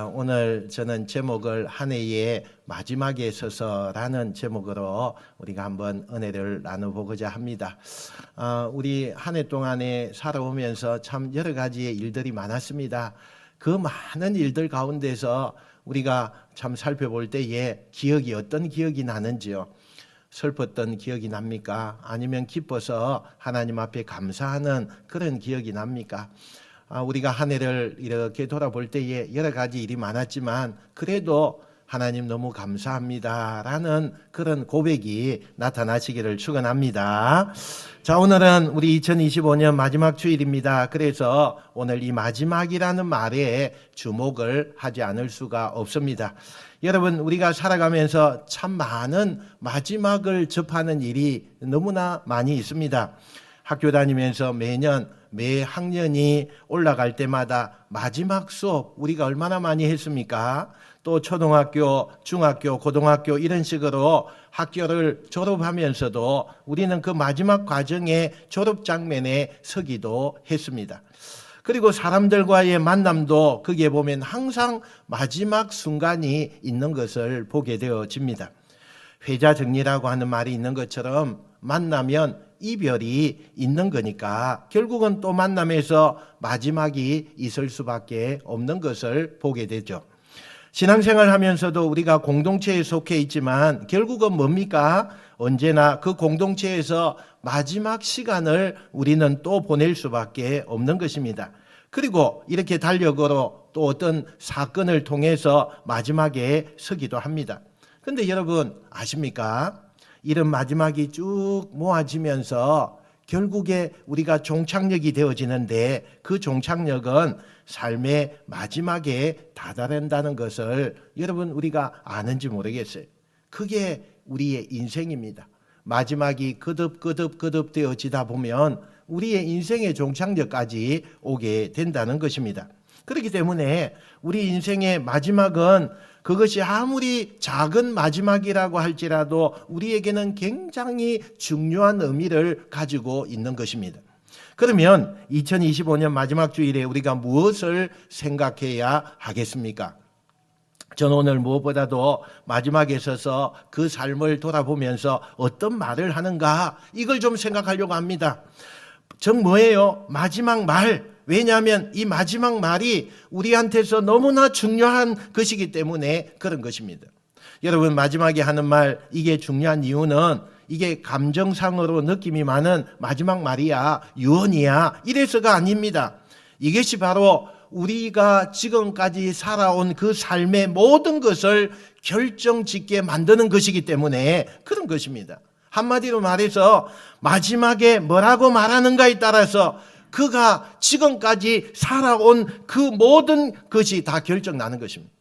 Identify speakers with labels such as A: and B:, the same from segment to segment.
A: 오늘 저는 제목을 한 해의 마지막에 서서라는 제목으로 우리가 한번 은혜를 나눠보고자 합니다. 우리 한 해 동안에 살아오면서 참 여러 가지의 일들이 많았습니다. 그 많은 일들 가운데서 우리가 참 살펴볼 때에 기억이 어떤 기억이 나는지요. 슬펐던 기억이 납니까? 아니면 기뻐서 하나님 앞에 감사하는 그런 기억이 납니까? 우리가 한 해를 이렇게 돌아볼 때에 여러 가지 일이 많았지만 그래도 하나님 너무 감사합니다 라는 그런 고백이 나타나시기를 축원합니다. 자, 오늘은 우리 2025년 마지막 주일입니다. 그래서 오늘 이 마지막이라는 말에 주목을 하지 않을 수가 없습니다. 여러분, 우리가 살아가면서 참 많은 마지막을 접하는 일이 너무나 많이 있습니다. 학교 다니면서 매 학년이 올라갈 때마다 마지막 수업 우리가 얼마나 많이 했습니까? 또 초등학교, 중학교, 고등학교 이런 식으로 학교를 졸업하면서도 우리는 그 마지막 과정의 졸업 장면에 서기도 했습니다. 그리고 사람들과의 만남도 거기에 보면 항상 마지막 순간이 있는 것을 보게 되어집니다. 회자정리라고 하는 말이 있는 것처럼 만나면 이별이 있는 거니까 결국은 또 만남에서 마지막이 있을 수밖에 없는 것을 보게 되죠. 신앙생활 하면서도 우리가 공동체에 속해 있지만 결국은 뭡니까? 언제나 그 공동체에서 마지막 시간을 우리는 또 보낼 수밖에 없는 것입니다. 그리고 이렇게 달력으로 또 어떤 사건을 통해서 마지막에 서기도 합니다. 그런데 여러분 아십니까? 이런 마지막이 쭉 모아지면서 결국에 우리가 종착역이 되어지는데 그 종착역은 삶의 마지막에 다다른다는 것을 여러분 우리가 아는지 모르겠어요. 그게 우리의 인생입니다. 마지막이 거듭 되어지다 보면 우리의 인생의 종착역까지 오게 된다는 것입니다. 그렇기 때문에 우리 인생의 마지막은 그것이 아무리 작은 마지막이라고 할지라도 우리에게는 굉장히 중요한 의미를 가지고 있는 것입니다. 그러면 2025년 마지막 주일에 우리가 무엇을 생각해야 하겠습니까? 저는 오늘 무엇보다도 마지막에 서서 그 삶을 돌아보면서 어떤 말을 하는가 이걸 좀 생각하려고 합니다. 뭐예요? 마지막 말. 왜냐하면 이 마지막 말이 우리한테서 너무나 중요한 것이기 때문에 그런 것입니다. 여러분 마지막에 하는 말 이게 중요한 이유는 이게 감정상으로 느낌이 많은 마지막 말이야 유언이야 이래서가 아닙니다. 이것이 바로 우리가 지금까지 살아온 그 삶의 모든 것을 결정짓게 만드는 것이기 때문에 그런 것입니다. 한마디로 말해서 마지막에 뭐라고 말하는가에 따라서 그가 지금까지 살아온 그 모든 것이 다 결정나는 것입니다.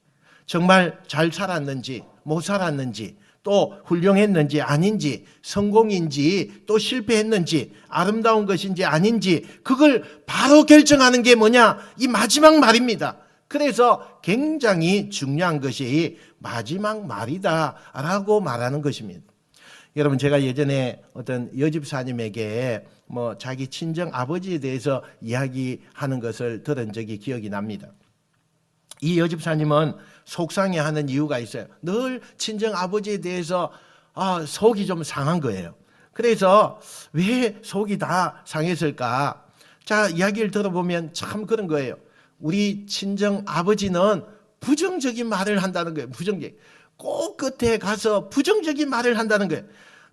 A: 정말 잘 살았는지 못 살았는지 또 훌륭했는지 아닌지 성공인지 또 실패했는지 아름다운 것인지 아닌지 그걸 바로 결정하는 게 뭐냐? 이 마지막 말입니다. 그래서 굉장히 중요한 것이 마지막 말이다라고 말하는 것입니다. 여러분 제가 예전에 어떤 여집사님에게 자기 친정 아버지에 대해서 이야기하는 것을 들은 적이 기억이 납니다. 이 여집사님은 속상해하는 이유가 있어요. 늘 친정 아버지에 대해서 속이 좀 상한 거예요. 그래서 왜 속이 다 상했을까? 자, 이야기를 들어보면 참 그런 거예요. 우리 친정 아버지는 부정적인 말을 한다는 거예요. 부정적. 꼭 끝에 가서 부정적인 말을 한다는 거예요.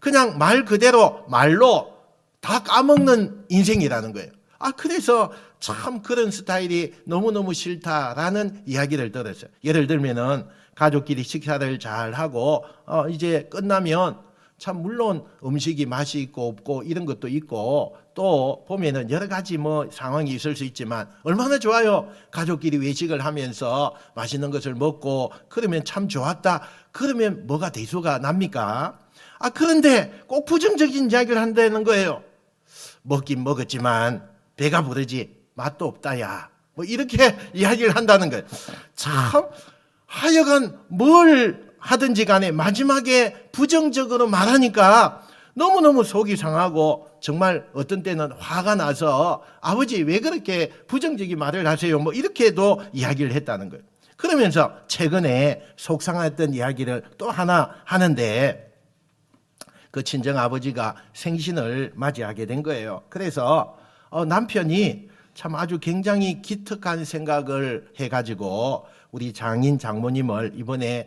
A: 그냥 말 그대로 말로 다 까먹는 인생이라는 거예요. 그래서 참 그런 스타일이 너무너무 싫다라는 이야기를 들었어요. 예를 들면은 가족끼리 식사를 잘 하고 이제 끝나면 참 물론 음식이 맛이 있고 없고 이런 것도 있고 또 보면은 여러 가지 상황이 있을 수 있지만 얼마나 좋아요. 가족끼리 외식을 하면서 맛있는 것을 먹고 그러면 참 좋았다. 그러면 뭐가 대수가 납니까? 그런데 꼭 부정적인 이야기를 한다는 거예요. 먹긴 먹었지만 배가 부르지 맛도 없다야. 이렇게 이야기를 한다는 거예요. 참 하여간 뭘 하든지 간에 마지막에 부정적으로 말하니까 너무너무 속이 상하고 정말 어떤 때는 화가 나서 아버지 왜 그렇게 부정적인 말을 하세요? 이렇게도 이야기를 했다는 거예요. 그러면서 최근에 속상했던 이야기를 또 하나 하는데 그 친정아버지가 생신을 맞이하게 된 거예요. 그래서 남편이 참 아주 굉장히 기특한 생각을 해가지고 우리 장인 장모님을 이번에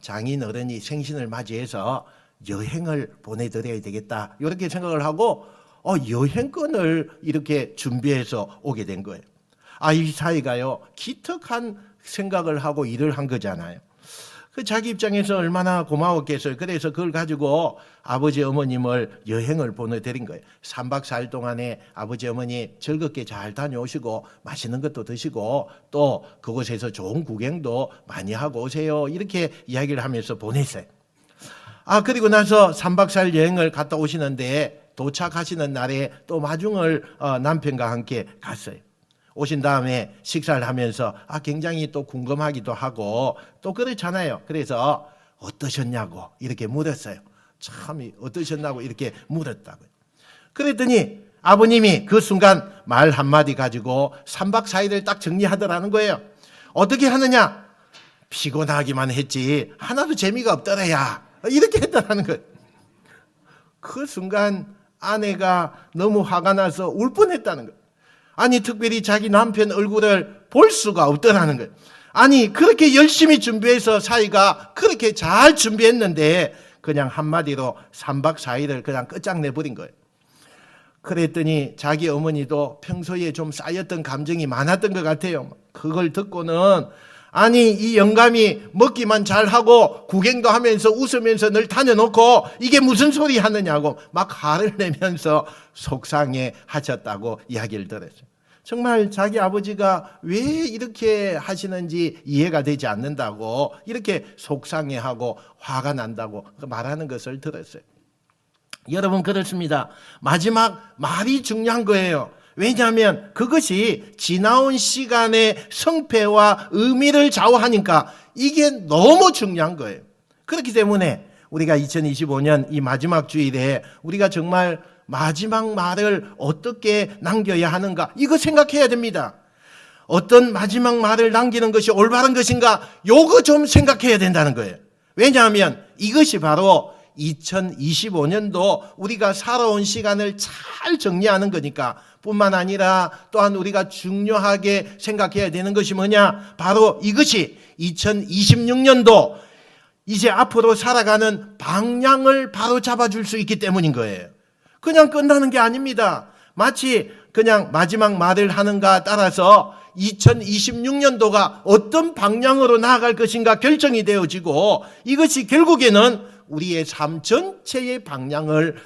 A: 장인 어른이 생신을 맞이해서 여행을 보내드려야 되겠다 이렇게 생각을 하고 여행권을 이렇게 준비해서 오게 된 거예요. 이 사이가요 기특한 생각을 하고 일을 한 거잖아요. 그 자기 입장에서 얼마나 고마웠겠어요. 그래서 그걸 가지고 아버지 어머님을 여행을 보내드린 거예요. 3박 4일 동안에 아버지 어머니 즐겁게 잘 다녀오시고 맛있는 것도 드시고 또 그곳에서 좋은 구경도 많이 하고 오세요. 이렇게 이야기를 하면서 보냈어요. 그리고 나서 3박 4일 여행을 갔다 오시는데 도착하시는 날에 또 마중을 남편과 함께 갔어요. 오신 다음에 식사를 하면서 굉장히 또 궁금하기도 하고 또 그렇잖아요. 그래서 어떠셨냐고 이렇게 물었어요. 참 어떠셨냐고 이렇게 물었다고요. 그랬더니 아버님이 그 순간 말 한마디 가지고 3박 4일을 딱 정리하더라는 거예요. 어떻게 하느냐? 피곤하기만 했지 하나도 재미가 없더라야. 이렇게 했다라는 거예요. 그 순간 아내가 너무 화가 나서 울 뻔했다는 거예요. 특별히 자기 남편 얼굴을 볼 수가 없더라는 거예요. 그렇게 열심히 준비해서 사이가 그렇게 잘 준비했는데 그냥 한마디로 3박 4일을 그냥 끝장내버린 거예요. 그랬더니 자기 어머니도 평소에 좀 쌓였던 감정이 많았던 것 같아요. 그걸 듣고는 이 영감이 먹기만 잘하고 구경도 하면서 웃으면서 늘 다녀놓고 이게 무슨 소리 하느냐고 막 화를 내면서 속상해 하셨다고 이야기를 들었어요. 정말 자기 아버지가 왜 이렇게 하시는지 이해가 되지 않는다고 이렇게 속상해하고 화가 난다고 말하는 것을 들었어요. 여러분 그렇습니다. 마지막 말이 중요한 거예요. 왜냐하면 그것이 지나온 시간의 성패와 의미를 좌우하니까 이게 너무 중요한 거예요. 그렇기 때문에 우리가 2025년 이 마지막 주일에 우리가 정말 마지막 말을 어떻게 남겨야 하는가 이거 생각해야 됩니다. 어떤 마지막 말을 남기는 것이 올바른 것인가 요거 좀 생각해야 된다는 거예요. 왜냐하면 이것이 바로 2025년도 우리가 살아온 시간을 잘 정리하는 거니까 뿐만 아니라 또한 우리가 중요하게 생각해야 되는 것이 뭐냐? 바로 이것이 2026년도 이제 앞으로 살아가는 방향을 바로 잡아줄 수 있기 때문인 거예요. 그냥 끝나는 게 아닙니다. 마치 그냥 마지막 말을 하는가 따라서 2026년도가 어떤 방향으로 나아갈 것인가 결정이 되어지고 이것이 결국에는 우리의 삶 전체의 방향을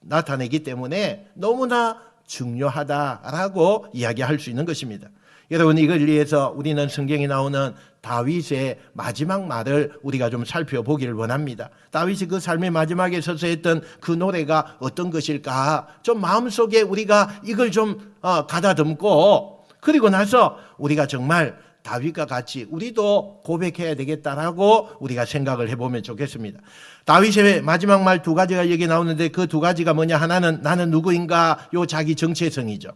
A: 나타내기 때문에 너무나 중요하다라고 이야기할 수 있는 것입니다. 여러분 이걸 위해서 우리는 성경에 나오는 다윗의 마지막 말을 우리가 좀 살펴보기를 원합니다. 다윗이 그 삶의 마지막에 서서 했던 그 노래가 어떤 것일까 좀 마음속에 우리가 이걸 좀 가다듬고 그리고 나서 우리가 정말 다윗과 같이 우리도 고백해야 되겠다라고 우리가 생각을 해보면 좋겠습니다. 다윗의 마지막 말 두 가지가 여기 나오는데 그 두 가지가 뭐냐? 하나는 나는 누구인가 요 자기 정체성이죠.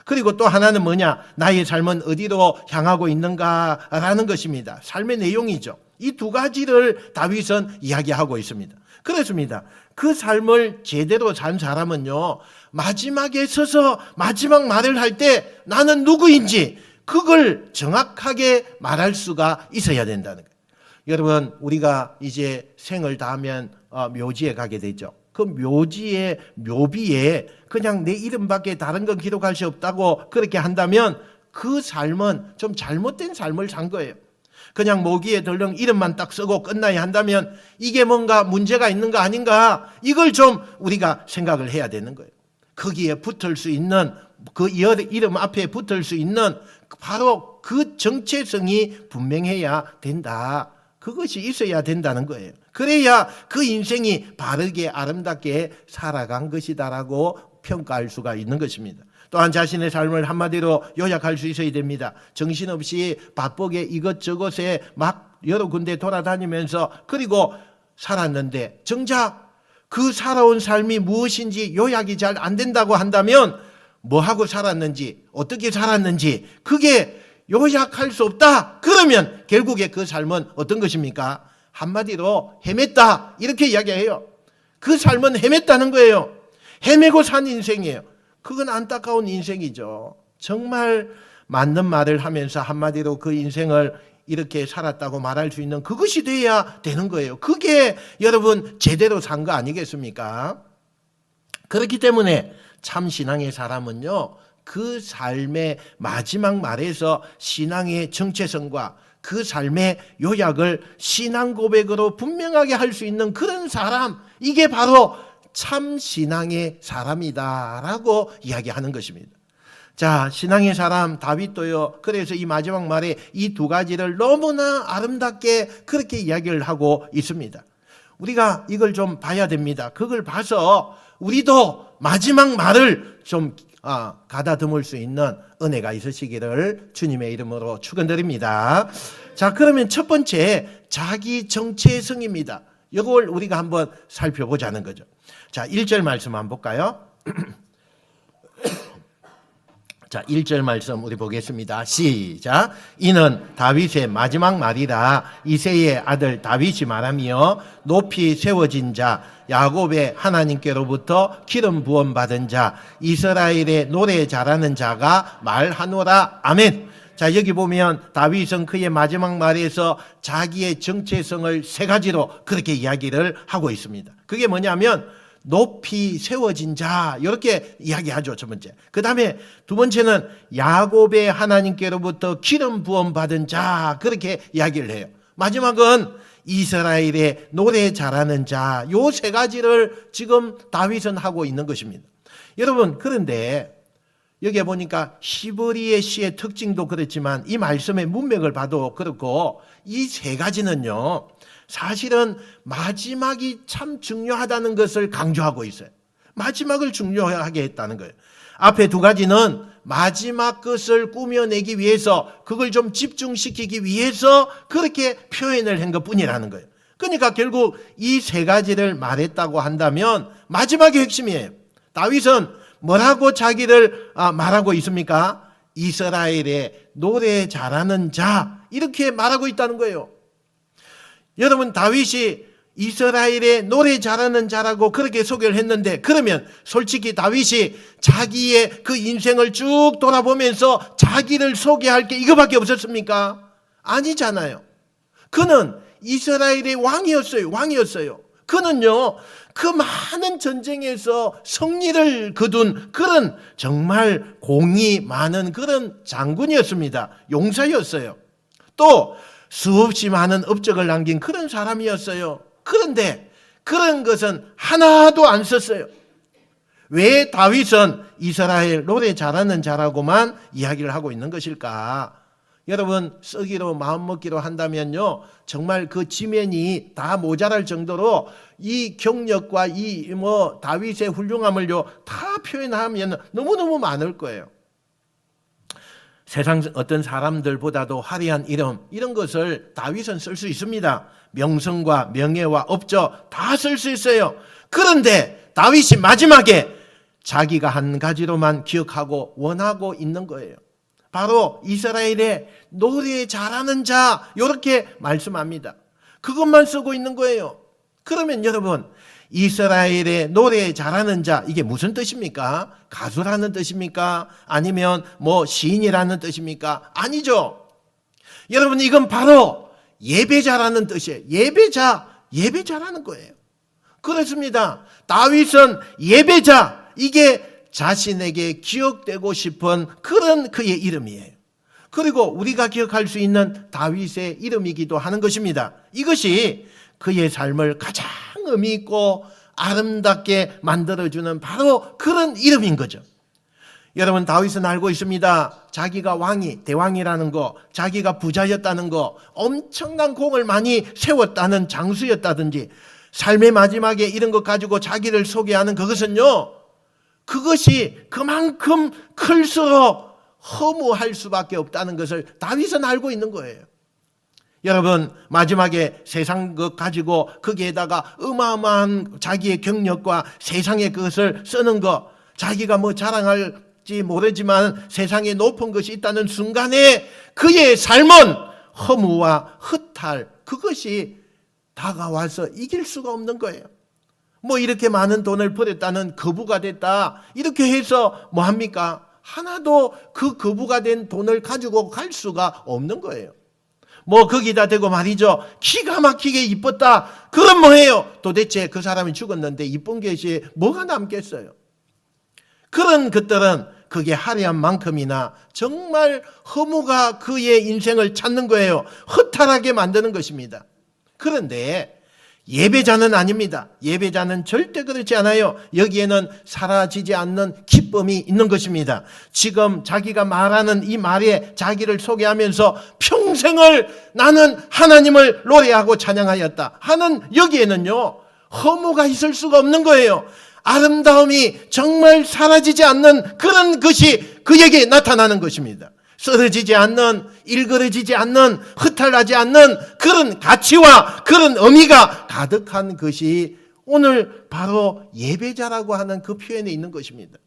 A: 그리고 또 하나는 뭐냐? 나의 삶은 어디로 향하고 있는가라는 것입니다. 삶의 내용이죠. 이 두 가지를 다윗은 이야기하고 있습니다. 그렇습니다. 그 삶을 제대로 산 사람은요, 마지막에 서서 마지막 말을 할 때 나는 누구인지 그걸 정확하게 말할 수가 있어야 된다는 거예요. 여러분 우리가 이제 생을 다하면 묘지에 가게 되죠. 그 묘지에 묘비에 그냥 내 이름밖에 다른 건 기록할 수 없다고 그렇게 한다면 그 삶은 좀 잘못된 삶을 산 거예요. 그냥 모기에 덜렁 이름만 딱 쓰고 끝나야 한다면 이게 뭔가 문제가 있는 거 아닌가 이걸 좀 우리가 생각을 해야 되는 거예요. 거기에 붙을 수 있는 그 이름 앞에 붙을 수 있는 바로 그 정체성이 분명해야 된다. 그것이 있어야 된다는 거예요. 그래야 그 인생이 바르게 아름답게 살아간 것이다라고 평가할 수가 있는 것입니다. 또한 자신의 삶을 한마디로 요약할 수 있어야 됩니다. 정신없이 바쁘게 이것저것에 막 여러 군데 돌아다니면서 그리고 살았는데 정작 그 살아온 삶이 무엇인지 요약이 잘 안 된다고 한다면 뭐하고 살았는지 어떻게 살았는지 그게 요약할 수 없다. 그러면 결국에 그 삶은 어떤 것입니까? 한마디로 헤맸다. 이렇게 이야기해요. 그 삶은 헤맸다는 거예요. 헤매고 산 인생이에요. 그건 안타까운 인생이죠. 정말 맞는 말을 하면서 한마디로 그 인생을 이렇게 살았다고 말할 수 있는 그것이 돼야 되는 거예요. 그게 여러분 제대로 산 거 아니겠습니까? 그렇기 때문에 참 신앙의 사람은요, 그 삶의 마지막 말에서 신앙의 정체성과 그 삶의 요약을 신앙 고백으로 분명하게 할 수 있는 그런 사람, 이게 바로 참 신앙의 사람이다라고 이야기하는 것입니다. 자, 신앙의 사람 다윗도요, 그래서 이 마지막 말에 이 두 가지를 너무나 아름답게 그렇게 이야기를 하고 있습니다. 우리가 이걸 좀 봐야 됩니다. 그걸 봐서 우리도 마지막 말을 좀 가다듬을 수 있는 은혜가 있으시기를 주님의 이름으로 축원드립니다. 자, 그러면 첫 번째 자기 정체성입니다. 이걸 우리가 한번 살펴보자는 거죠. 자, 1절 말씀 한번 볼까요? 자, 1절 말씀 우리 보겠습니다. 시작. 이는 다윗의 마지막 말이라. 이새의 아들 다윗이 말하며 높이 세워진 자, 야곱의 하나님께로부터 기름 부음 받은 자, 이스라엘의 노래 잘하는 자가 말하노라. 아멘. 자, 여기 보면 다윗은 그의 마지막 말에서 자기의 정체성을 세 가지로 그렇게 이야기를 하고 있습니다. 그게 뭐냐면 높이 세워진 자, 이렇게 이야기하죠. 첫 번째. 그 다음에 두 번째는 야곱의 하나님께로부터 기름 부음 받은 자, 그렇게 이야기를 해요. 마지막은 이스라엘의 노래 잘하는 자, 요 세 가지를 지금 다윗은 하고 있는 것입니다. 여러분, 그런데 여기에 보니까 히브리의 시의 특징도 그렇지만 이 말씀의 문맥을 봐도 그렇고 이 세 가지는요, 사실은 마지막이 참 중요하다는 것을 강조하고 있어요. 마지막을 중요하게 했다는 거예요. 앞에 두 가지는 마지막 것을 꾸며내기 위해서, 그걸 좀 집중시키기 위해서 그렇게 표현을 한 것뿐이라는 거예요. 그러니까 결국 이 세 가지를 말했다고 한다면 마지막이 핵심이에요. 다윗은 뭐라고 자기를 말하고 있습니까? 이스라엘의 노래 잘하는 자, 이렇게 말하고 있다는 거예요. 여러분, 다윗이 이스라엘의 노래 잘하는 자라고 그렇게 소개를 했는데, 그러면 솔직히 다윗이 자기의 그 인생을 쭉 돌아보면서 자기를 소개할 게 이거밖에 없었습니까? 아니잖아요. 그는 이스라엘의 왕이었어요. 그는요, 그 많은 전쟁에서 승리를 거둔 그런 정말 공이 많은 그런 장군이었습니다. 용사였어요. 또 수없이 많은 업적을 남긴 그런 사람이었어요. 그런데 그런 것은 하나도 안 썼어요. 왜 다윗은 이스라엘 노래 잘하는 자라고만 이야기를 하고 있는 것일까? 여러분, 쓰기로 마음먹기로 한다면요, 정말 그 지면이 다 모자랄 정도로 이 경력과 이 다윗의 훌륭함을요 다 표현하면 너무너무 많을 거예요. 세상 어떤 사람들보다도 화려한 이름, 이런 것을 다윗은 쓸 수 있습니다. 명성과 명예와 업적 다 쓸 수 있어요. 그런데 다윗이 마지막에 자기가 한 가지로만 기억하고 원하고 있는 거예요. 바로 이스라엘의 노래 잘하는 자, 이렇게 말씀합니다. 그것만 쓰고 있는 거예요. 그러면 여러분, 이스라엘의 노래 잘하는 자, 이게 무슨 뜻입니까? 가수라는 뜻입니까? 아니면 시인이라는 뜻입니까? 아니죠. 여러분, 이건 바로 예배자라는 뜻이에요. 예배자라는 거예요. 그렇습니다. 다윗은 예배자, 이게 자신에게 기억되고 싶은 그런 그의 이름이에요. 그리고 우리가 기억할 수 있는 다윗의 이름이기도 하는 것입니다. 이것이 그의 삶을 가장 의미 있고 아름답게 만들어주는 바로 그런 이름인 거죠. 여러분, 다윗은 알고 있습니다. 자기가 대왕이라는 거, 자기가 부자였다는 거, 엄청난 공을 많이 세웠다는 장수였다든지, 삶의 마지막에 이런 것 가지고 자기를 소개하는 그것은요, 그것이 그만큼 클수록 허무할 수밖에 없다는 것을 다윗은 알고 있는 거예요. 여러분, 마지막에 세상 것 가지고 거기에다가 어마어마한 자기의 경력과 세상의 그것을 쓰는 거, 자기가 자랑할 될지 모르지만 세상에 높은 것이 있다는 순간에 그의 삶은 허무와 허탈, 그것이 다가와서 이길 수가 없는 거예요. 뭐 이렇게 많은 돈을 벌였다는 거부가 됐다, 이렇게 해서 뭐합니까? 하나도 그 거부가 된 돈을 가지고 갈 수가 없는 거예요. 뭐 거기다 대고 말이죠, 기가 막히게 이뻤다, 그럼 뭐해요? 도대체 그 사람이 죽었는데 이쁜 것이 뭐가 남겠어요? 그런 것들은 그게 화려한 만큼이나 정말 허무가 그의 인생을 찾는 거예요. 허탈하게 만드는 것입니다. 그런데 예배자는 아닙니다. 예배자는 절대 그렇지 않아요. 여기에는 사라지지 않는 기쁨이 있는 것입니다. 지금 자기가 말하는 이 말에 자기를 소개하면서 평생을 나는 하나님을 노래하고 찬양하였다 하는 여기에는요, 허무가 있을 수가 없는 거예요. 아름다움이 정말 사라지지 않는 그런 것이 그에게 나타나는 것입니다. 쓰러지지 않는, 일그러지지 않는, 허탈나지 않는 그런 가치와 그런 의미가 가득한 것이 오늘 바로 예배자라고 하는 그 표현에 있는 것입니다.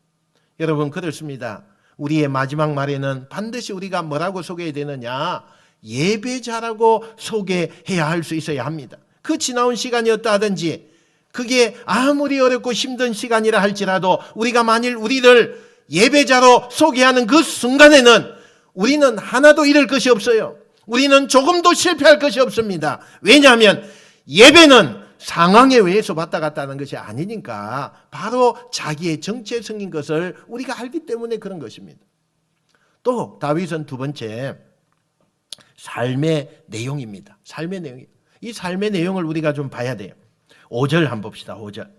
A: 여러분, 그렇습니다. 우리의 마지막 말에는 반드시 우리가 뭐라고 소개해야 되느냐? 예배자라고 소개해야 할 수 있어야 합니다. 그 지나온 시간이었다 하든지, 그게 아무리 어렵고 힘든 시간이라 할지라도 우리가 만일 우리를 예배자로 소개하는 그 순간에는 우리는 하나도 잃을 것이 없어요. 우리는 조금도 실패할 것이 없습니다. 왜냐하면 예배는 상황에 의해서 왔다 갔다 하는 것이 아니니까 바로 자기의 정체성인 것을 우리가 알기 때문에 그런 것입니다. 또 다윗은 두 번째, 삶의 내용입니다. 삶의 내용이에요. 이 삶의 내용을 우리가 좀 봐야 돼요. 5절 한번 봅시다. 5절.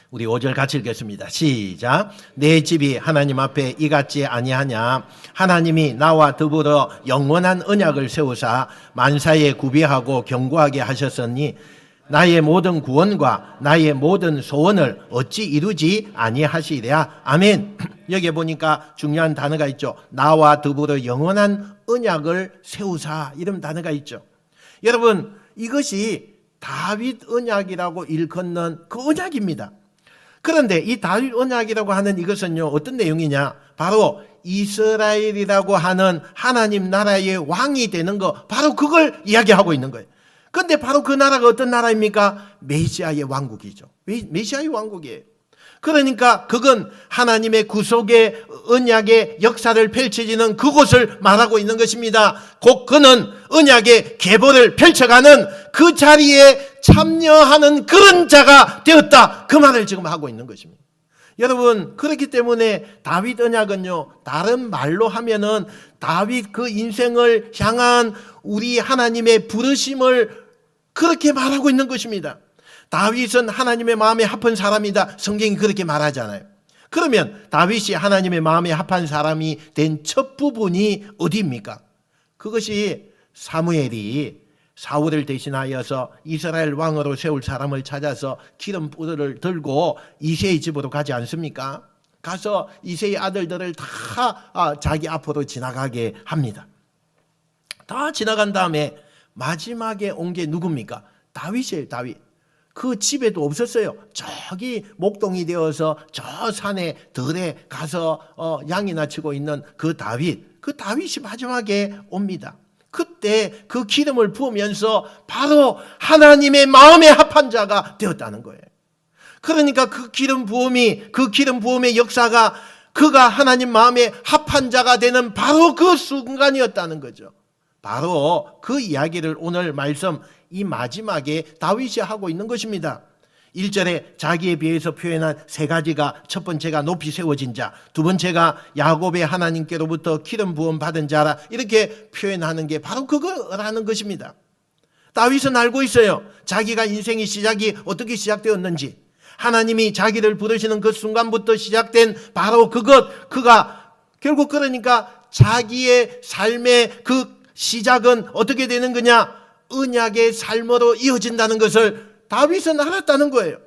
A: 우리 5절 같이 읽겠습니다. 시작. 내 집이 하나님 앞에 이같지 아니하냐? 하나님이 나와 더불어 영원한 언약을 세우사 만사에 구비하고 견고하게 하셨으니 나의 모든 구원과 나의 모든 소원을 어찌 이루지 아니하시랴. 아멘. 여기에 보니까 중요한 단어가 있죠. 나와 더불어 영원한 언약을 세우사, 이런 단어가 있죠. 여러분, 이것이 다윗 언약이라고 일컫는 그 언약입니다. 그런데 이 다윗 언약이라고 하는 이것은요, 어떤 내용이냐? 바로 이스라엘이라고 하는 하나님 나라의 왕이 되는 거, 바로 그걸 이야기하고 있는 거예요. 그런데 바로 그 나라가 어떤 나라입니까? 메시아의 왕국이죠. 메시아의 왕국이에요. 그러니까 그건 하나님의 구속의 언약의 역사를 펼쳐지는 그곳을 말하고 있는 것입니다. 곧 그는 언약의 계보를 펼쳐가는 그 자리에 참여하는 그런 자가 되었다, 그 말을 지금 하고 있는 것입니다. 여러분, 그렇기 때문에 다윗 언약은요, 다른 말로 하면은 다윗 그 인생을 향한 우리 하나님의 부르심을 그렇게 말하고 있는 것입니다. 다윗은 하나님의 마음에 합한 사람이다, 성경이 그렇게 말하잖아요. 그러면 다윗이 하나님의 마음에 합한 사람이 된 첫 부분이 어디입니까? 그것이 사무엘이 사울을 대신하여서 이스라엘 왕으로 세울 사람을 찾아서 기름뿌리를 들고 이새의 집으로 가지 않습니까? 가서 이새의 아들들을 다 자기 앞으로 지나가게 합니다. 다 지나간 다음에 마지막에 온 게 누굽니까? 다윗이에요. 다윗. 그 집에도 없었어요. 저기 목동이 되어서 저 산에 들에 가서 양이나 치고 있는 그 다윗. 그 다윗이 마지막에 옵니다. 그때 그 기름을 부으면서 바로 하나님의 마음에 합한 자가 되었다는 거예요. 그러니까 그 기름 부음의 역사가 그가 하나님 마음에 합한 자가 되는 바로 그 순간이었다는 거죠. 바로 그 이야기를 오늘 말씀 이 마지막에 다윗이 하고 있는 것입니다. 1절에 자기에 비해서 표현한 세 가지가, 첫 번째가 높이 세워진 자, 두 번째가 야곱의 하나님께로부터 기름 부음 받은 자라, 이렇게 표현하는 게 바로 그거라는 것입니다. 다윗은 알고 있어요. 자기가 인생의 시작이 어떻게 시작되었는지, 하나님이 자기를 부르시는 그 순간부터 시작된 바로 그것, 그가 결국 그러니까 자기의 삶의 그 시작은 어떻게 되는 거냐? 언약의 삶으로 이어진다는 것을 다윗은 알았다는 거예요.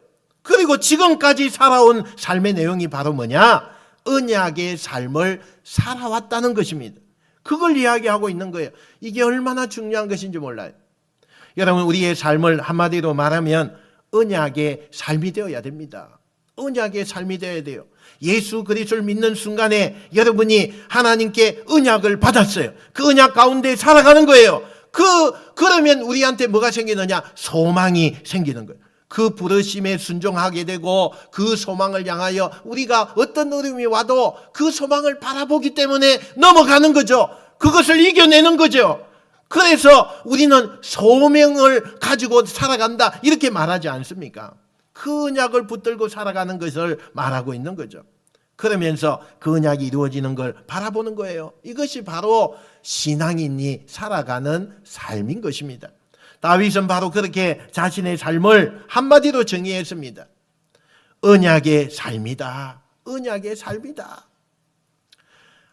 A: 그리고 지금까지 살아온 삶의 내용이 바로 뭐냐? 언약의 삶을 살아왔다는 것입니다. 그걸 이야기하고 있는 거예요. 이게 얼마나 중요한 것인지 몰라요. 여러분, 우리의 삶을 한마디로 말하면 언약의 삶이 되어야 됩니다. 언약의 삶이 되어야 돼요. 예수 그리스도를 믿는 순간에 여러분이 하나님께 언약을 받았어요. 그 언약 가운데 살아가는 거예요. 그러면 우리한테 뭐가 생기느냐? 소망이 생기는 거예요. 그 부르심에 순종하게 되고 그 소망을 향하여 우리가 어떤 어려움이 와도 그 소망을 바라보기 때문에 넘어가는 거죠. 그것을 이겨내는 거죠. 그래서 우리는 소명을 가지고 살아간다 이렇게 말하지 않습니까? 그 언약을 붙들고 살아가는 것을 말하고 있는 거죠. 그러면서 그 언약이 이루어지는 걸 바라보는 거예요. 이것이 바로 신앙인이 살아가는 삶인 것입니다. 다윗은 바로 그렇게 자신의 삶을 한마디로 정의했습니다. 언약의 삶이다. 언약의 삶이다.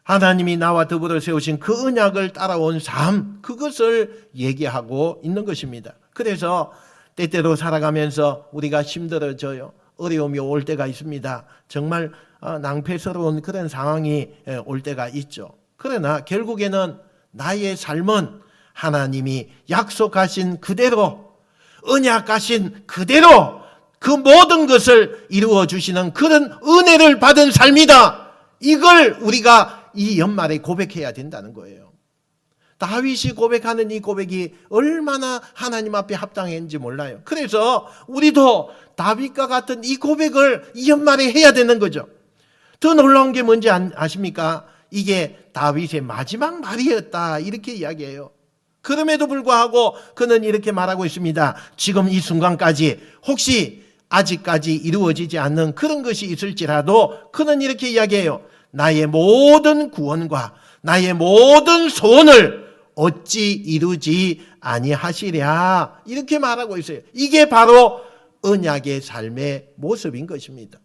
A: 하나님이 나와 더불어 세우신 그 언약을 따라온 삶, 그것을 얘기하고 있는 것입니다. 그래서 때때로 살아가면서 우리가 힘들어져요. 어려움이 올 때가 있습니다. 정말 낭패스러운 그런 상황이 올 때가 있죠. 그러나 결국에는 나의 삶은 하나님이 약속하신 그대로, 언약하신 그대로 그 모든 것을 이루어 주시는 그런 은혜를 받은 삶이다. 이걸 우리가 이 연말에 고백해야 된다는 거예요. 다윗이 고백하는 이 고백이 얼마나 하나님 앞에 합당했는지 몰라요. 그래서 우리도 다윗과 같은 이 고백을 이 연말에 해야 되는 거죠. 더 놀라운 게 뭔지 아십니까? 이게 다윗의 마지막 말이었다 이렇게 이야기해요. 그럼에도 불구하고 그는 이렇게 말하고 있습니다. 지금 이 순간까지 혹시 아직까지 이루어지지 않는 그런 것이 있을지라도 그는 이렇게 이야기해요. 나의 모든 구원과 나의 모든 소원을 어찌 이루지 아니하시랴 이렇게 말하고 있어요. 이게 바로 언약의 삶의 모습인 것입니다.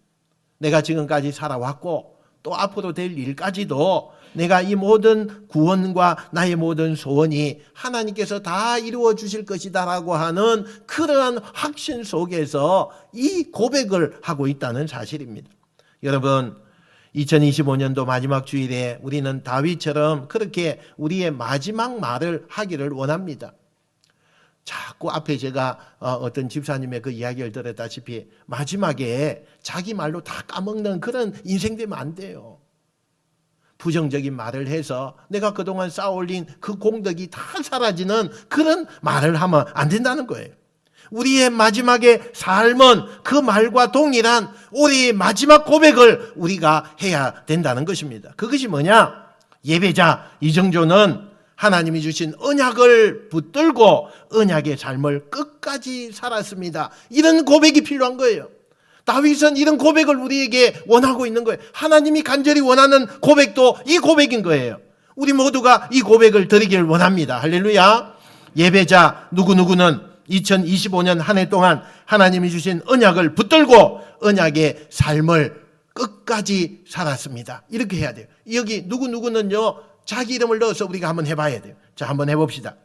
A: 내가 지금까지 살아왔고 또 앞으로 될 일까지도 내가 이 모든 구원과 나의 모든 소원이 하나님께서 다 이루어 주실 것이다라고 하는 그러한 확신 속에서 이 고백을 하고 있다는 사실입니다. 여러분, 2025년도 마지막 주일에 우리는 다윗처럼 그렇게 우리의 마지막 말을 하기를 원합니다. 자꾸 앞에 제가 어떤 집사님의 그 이야기를 들었다시피 마지막에 자기 말로 다 까먹는 그런 인생 되면 안 돼요. 부정적인 말을 해서 내가 그동안 쌓아올린 그 공덕이 다 사라지는 그런 말을 하면 안 된다는 거예요. 우리의 마지막의 삶은 그 말과 동일한 우리의 마지막 고백을 우리가 해야 된다는 것입니다. 그것이 뭐냐? 예배자 이정조는 하나님이 주신 언약을 붙들고 언약의 삶을 끝까지 살았습니다. 이런 고백이 필요한 거예요. 다윗은 이런 고백을 우리에게 원하고 있는 거예요. 하나님이 간절히 원하는 고백도 이 고백인 거예요. 우리 모두가 이 고백을 드리길 원합니다. 할렐루야. 예배자 누구누구는 2025년 한 해 동안 하나님이 주신 언약을 붙들고 언약의 삶을 끝까지 살았습니다. 이렇게 해야 돼요. 여기 누구누구는요 자기 이름을 넣어서 우리가 한번 해봐야 돼요. 자, 한번 해봅시다.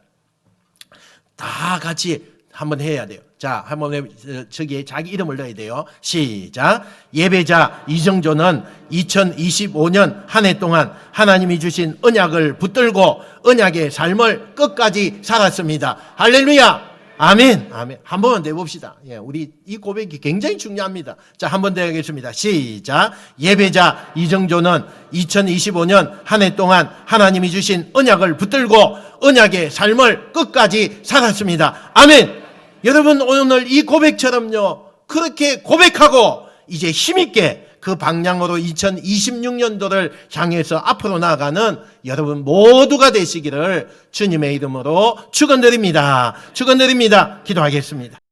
A: 다 같이 한번 해야 돼요. 자, 한번 저기에 자기 이름을 넣어야 돼요. 시작. 예배자 이정조는 2025년 한 해 동안 하나님이 주신 언약을 붙들고 언약의 삶을 끝까지 살았습니다. 할렐루야. 아멘. 아멘. 한 번만 더 해봅시다. 예, 우리 이 고백이 굉장히 중요합니다. 자, 한 번 더 하겠습니다. 시작. 예배자 이정조는 2025년 한 해 동안 하나님이 주신 언약을 붙들고 언약의 삶을 끝까지 살았습니다. 아멘. 여러분, 오늘 이 고백처럼요, 그렇게 고백하고 이제 힘있게 그 방향으로 2026년도를 향해서 앞으로 나아가는 여러분 모두가 되시기를 주님의 이름으로 축원드립니다. 축원드립니다. 기도하겠습니다.